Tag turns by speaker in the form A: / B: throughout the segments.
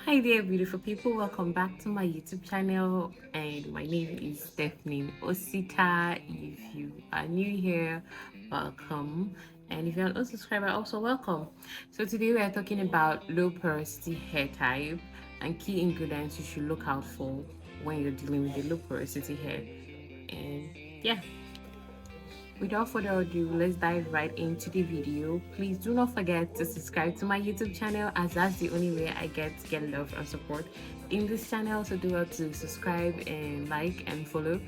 A: Hi there, beautiful people. Welcome back to my YouTube channel. And my name is Stephanie Osita. If you are new here, welcome. And if you're an unsubscriber, also welcome. So today we are talking about low porosity hair type and key ingredients you should look out for when you're dealing with the low porosity hair. And yeah, without further ado, let's dive right into the video. Please do not forget to subscribe to my YouTube channel, as that's the only way I get love and support in this channel. So do well to subscribe and like and follow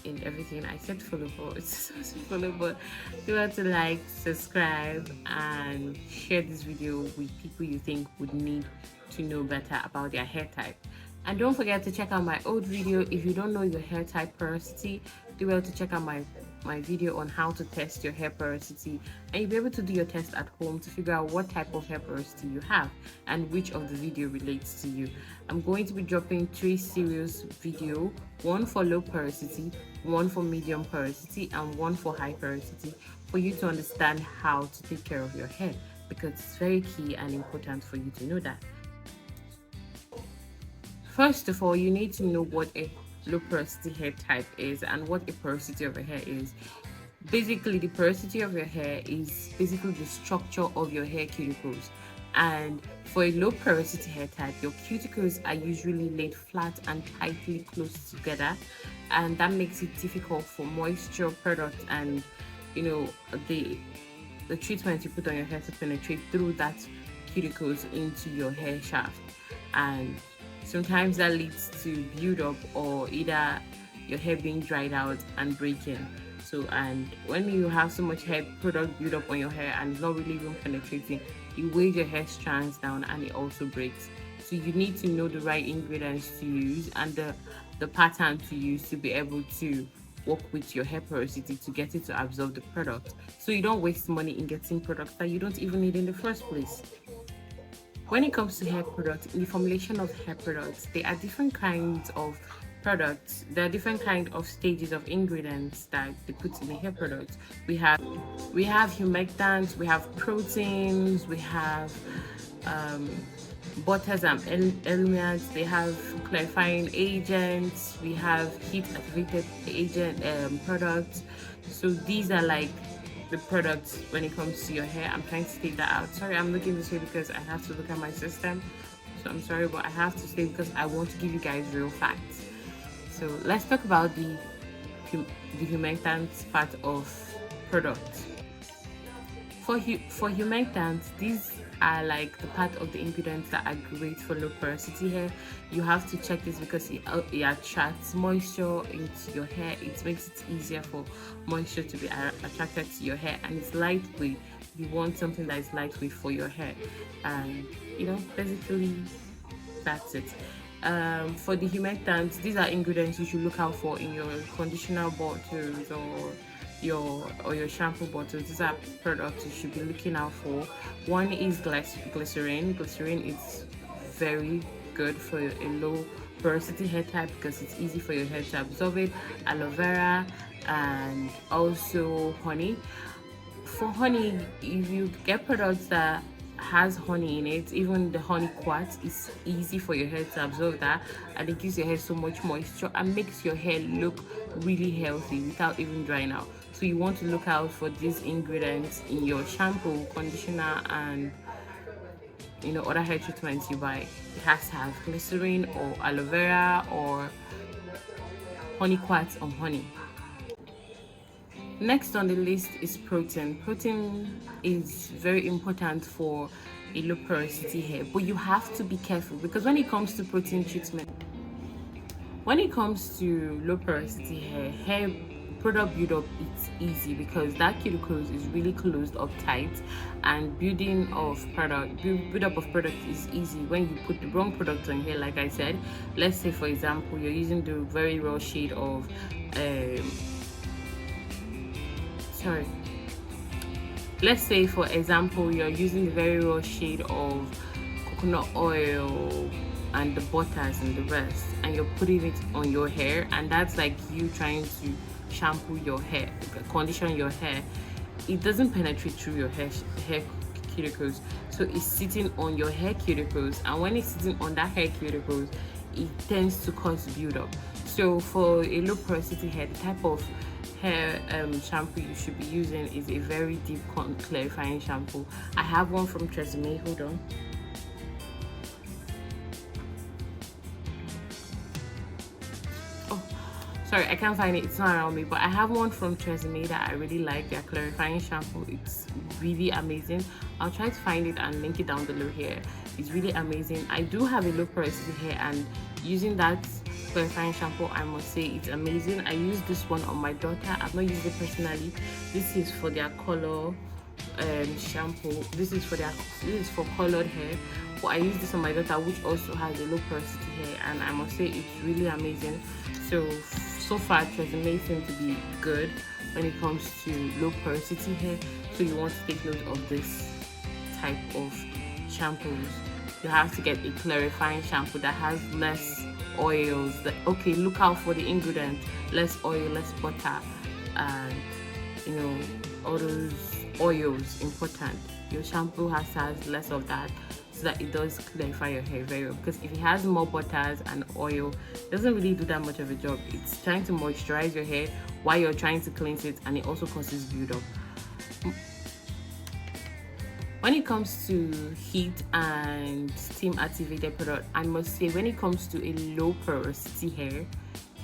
A: in everything. I said follow, but it's supposed to follow, but do well to like, subscribe, and share this video with people you think would need to know better about their hair type. And don't forget to check out my old video. If you don't know your hair type porosity, do well to check out my video on how to test your hair porosity, and you'll be able to do your test at home to figure out what type of hair porosity you have and which of the video relates to you. I'm going to be dropping 3 serious video, one for low porosity, one for medium porosity, and one for high porosity, for you to understand how to take care of your hair, because it's very key and important for you to know that. First of all, you need to know what a low porosity hair type is and what a porosity of your hair is. Basically, the porosity of your hair is basically the structure of your hair cuticles. And for a low porosity hair type, your cuticles are usually laid flat and tightly close together, and that makes it difficult for moisture products and the treatment you put on your hair to penetrate through that cuticles into your hair shaft. And sometimes that leads to build up or either your hair being dried out and breaking. So, and when you have so much hair product build up on your hair and it's not really even penetrating, it weighs your hair strands down and it also breaks. So you need to know the right ingredients to use and the pattern to use to be able to work with your hair porosity to get it to absorb the product, so you don't waste money in getting products that you don't even need in the first place. When it comes to hair products, in the formulation of hair products, there are different kinds of products. There are different kind of stages of ingredients that they put in the hair products. We have humectants, we have proteins, we have um, butters and elements. They have clarifying agents. We have heat activated agent products. So these are like the products when it comes to your hair. I'm trying to state that out. Sorry, I'm looking this way because I have to look at my system. So I'm sorry, but I have to stay because I want to give you guys real facts. So let's talk about the humectants part of products. For humectants, these are like the part of the ingredients that are great for low porosity hair. You have to check this because it attracts moisture into your hair. It makes it easier for moisture to be attracted to your hair, and it's lightweight. You want something that is lightweight for your hair, and basically that's it. For the humectants, these are ingredients you should look out for in your conditioner bottles or your shampoo bottles. These are products you should be looking out for. One is glycerin. Glycerin is very good for a low porosity hair type because it's easy for your hair to absorb it. Aloe vera and also honey. For honey, if you get products that has honey in it, even the honey quartz is easy for your hair to absorb that, and it gives your hair so much moisture and makes your hair look really healthy without even drying out. So you want to look out for these ingredients in your shampoo, conditioner, and other hair treatments you buy. It has to have glycerin or aloe vera or honey quartz or honey. Next on the list is protein. Protein is very important for a low porosity hair, but you have to be careful because when it comes to protein treatment, when it comes to low porosity hair product build up, it's easy because that cuticles is really closed up tight, and build up of product is easy when you put the wrong product on here. Like I said, let's say for example you're using the very raw shade of sorry let's say for example you're using the very raw shade of coconut oil and the butters and the rest, and you're putting it on your hair, and that's like you trying to shampoo your hair, condition your hair. It doesn't penetrate through your hair cuticles, so it's sitting on your hair cuticles, and when it's sitting on that hair cuticles, it tends to cause build-up. So for a low porosity hair, the type of hair shampoo you should be using is a very deep clarifying shampoo. I have one from Tresemme. Hold on. Oh, sorry, I can't find it, it's not around me, but I have one from Tresemme that I really like, their clarifying shampoo. It's really amazing. I'll try to find it and link it down below here. It's really amazing. I do have a low porosity hair, and using that clarifying shampoo, I must say it's amazing. I use this one on my daughter. I've not used it personally. This is for their color shampoo. This is for colored hair, but I use this on my daughter, which also has a low porosity hair, and I must say it's really amazing. So far Tresemme seems to be good when it comes to low porosity hair, so you want to take note of this type of shampoos. You have to get a clarifying shampoo that has less oils. Okay, look out for the ingredients: less oil, less butter, and all those oils important. Your shampoo has to have less of that, so that it does clarify your hair very well. Because if it has more butters and oil, it doesn't really do that much of a job. It's trying to moisturize your hair while you're trying to cleanse it, and it also causes build-up. When it comes to heat and steam activated product, I must say when it comes to a low porosity hair,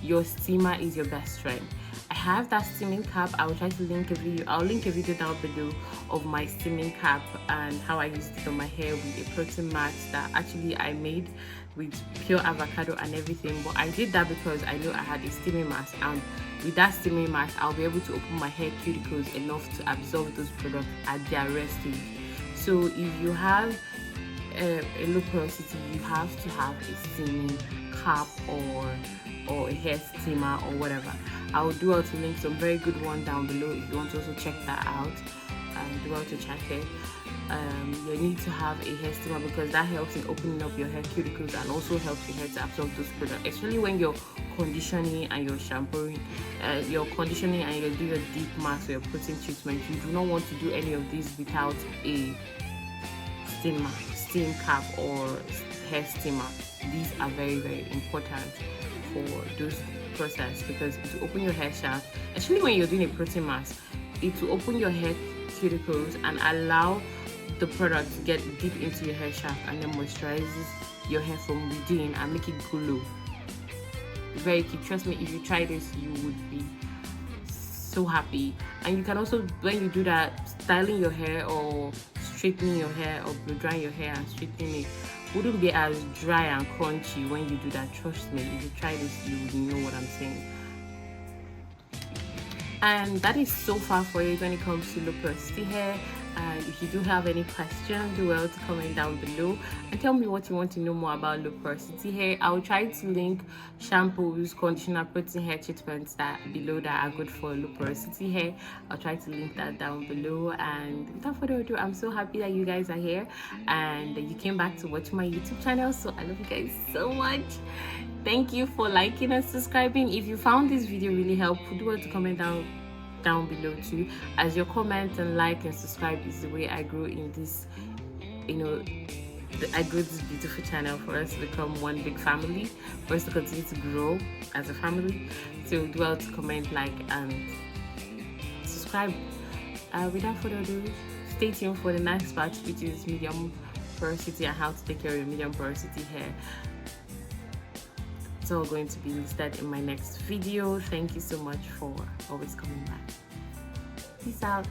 A: your steamer is your best friend. I have that steaming cap. I will try to link a video. I'll link a video down below of my steaming cap and how I used it on my hair with a protein mask that actually I made with pure avocado and everything. But I did that because I know I had a steaming mask, and with that steaming mask, I'll be able to open my hair cuticles enough to absorb those products at their rest stage. So if you have a low porosity, you have to have a steaming cap or a hair steamer or whatever. I will do also link some very good one down below if you want to also check that out. Do well to check it. You need to have a hair steamer because that helps in opening up your hair cuticles and also helps your hair to absorb those products, especially when you're conditioning and you're shampooing. You're conditioning and you're doing a deep mask or your protein treatment. You do not want to do any of these without a steam cap or hair steamer. These are very, very important for those process, because it will open your hair shaft, especially when you're doing a protein mask. It will open your hair cuticles and allow the product to get deep into your hair shaft, and then moisturizes your hair from within and make it glow. Very key. Trust me, if you try this, you would be so happy. And you can also, when you do that, styling your hair or straightening your hair or blow drying your hair and straightening it wouldn't be as dry and crunchy when you do that. Trust me, if you try this, you would know what I'm saying. And that is so far for it when it comes to low porosity hair. And if you do have any questions, do well to comment down below and tell me what you want to know more about low porosity hair. I will try to link shampoos, conditioner, protein hair treatments that below that are good for low porosity hair. I'll try to link that down below. And without further ado, I'm so happy that you guys are here and you came back to watch my YouTube channel. So I love you guys so much. Thank you for liking and subscribing. If you found this video really helpful, do well to comment down below too, as your comment and like and subscribe is the way I grow in this, I grow this beautiful channel for us to become one big family, for us to continue to grow as a family. So do well to comment, like, and subscribe. Without further ado, stay tuned for the next part, which is medium porosity and how to take care of your medium porosity hair. It's all going to be listed in my next video. Thank you so much for always coming back. Peace out.